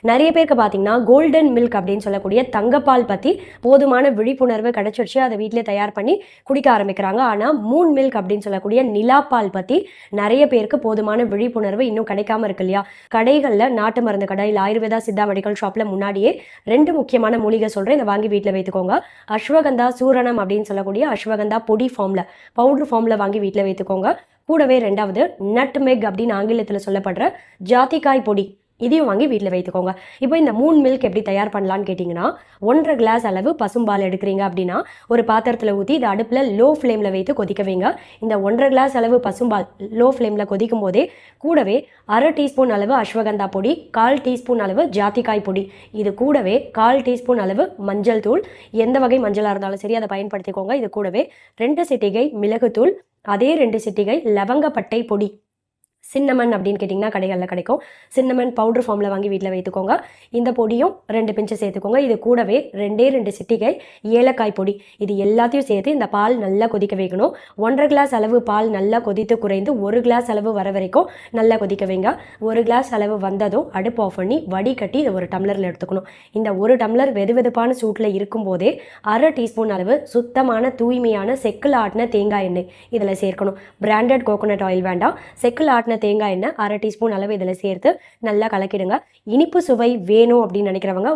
நிறைய பேருக்கு பார்த்தீங்கன்னா கோல்டன் மில்க் அப்படின்னு சொல்லக்கூடிய தங்கப்பால் பற்றி போதுமான விழிப்புணர்வு கிடைச்சிருச்சு. அதை வீட்டிலே தயார் பண்ணி குடிக்க ஆரம்பிக்கிறாங்க. ஆனால் மூன் மில்க் அப்படின்னு சொல்லக்கூடிய நிலாப்பால் பற்றி நிறைய பேருக்கு போதுமான விழிப்புணர்வு இன்னும் கிடைக்காம இருக்கு இல்லையா? கடைகளில் நாட்டு மருந்து கடை இல்லை ஆயுர்வேதா சித்தா மெடிக்கல் ஷாப்பில் முன்னாடியே 2 முக்கியமான மூலிகை சொல்கிறேன், இதை வாங்கி வீட்டில் வைத்துக்கோங்க. அஸ்வகந்தா சூரணம் அப்படின்னு சொல்லக்கூடிய அஸ்வகந்தா பொடி ஃபார்மில் பவுடர் ஃபார்மில் வாங்கி வீட்டில் வைத்துக்கோங்க. கூடவே 2வது நட்மெக் அப்படின்னு ஆங்கிலத்தில் சொல்லப்படுற ஜாதிக்காய் பொடி, இதையும் வாங்கி வீட்டில் வைத்துக்கோங்க. இப்போ இந்த மூன் மில்க் எப்படி தயார் பண்ணலான்னு கேட்டிங்கன்னா, 1.5 கிளாஸ் அளவு பசும்பால் எடுக்கிறீங்க அப்படின்னா ஒரு பாத்திரத்தில் ஊற்றி இதை அடுப்பில் லோ ஃப்ளேமில் வைத்து கொதிக்க வைங்க. இந்த 1.5 கிளாஸ் அளவு பசும்பால் லோ ஃப்ளேமில் கொதிக்கும் போதே கூடவே 1/2 டீஸ்பூன் அளவு அஸ்வகந்தா பொடி, 1/4 டீஸ்பூன் அளவு ஜாதிக்காய் பொடி, இது கூடவே 1/4 டீஸ்பூன் அளவு மஞ்சள் தூள், எந்த வகை மஞ்சளாக இருந்தாலும் சரி அதை பயன்படுத்திக்கோங்க. இது கூடவே 2 சிட்டிகை மிளகுத்தூள், அதே 2 சிட்டிகை லவங்கப்பட்டை பொடி, சின்னமன் அப்படின்னு கேட்டிங்கன்னா கடைகளில் கிடைக்கும். சின்னமன் பவுடர் ஃபார்மில் வாங்கி வீட்டில் வைத்துக்கோங்க. இந்த பொடியும் 2 பிஞ்சு சேர்த்துக்கோங்க. இது கூடவே 2 சிட்டிகை ஏலக்காய் பொடி, இது எல்லாத்தையும் சேர்த்து இந்த பால் நல்லா கொதிக்க வைக்கணும். 1.5 கிளாஸ் அளவு பால் நல்லா கொதித்து குறைந்து 1 கிளாஸ் அளவு வர வரைக்கும் நல்லா கொதிக்க வைங்க. 1 கிளாஸ் அளவு வந்ததும் அடுப்பு ஆஃப் பண்ணி வடிகட்டி இதை ஒரு டம்ளரில் எடுத்துக்கணும். இந்த 1 டம்ளர் வெதுவெதுப்பான சூட்டில் இருக்கும்போதே 1/2 டீஸ்பூன் அளவு சுத்தமான தூய்மையான செக்கில் ஆட்டின தேங்காய் எண்ணெய் இதில் சேர்க்கணும். பிராண்டட் கோகோனட் ஆயில் வேண்டாம். செக்கில் ஆட்டின தேங்காய் எண்ணெய் 1/2 டீஸ்பூன் அளவு இதில் சேர்த்து நல்லா கலக்கிடுங்க. இனிப்பு சுவை வேணும் அப்படின்னு நினைக்கிறவங்க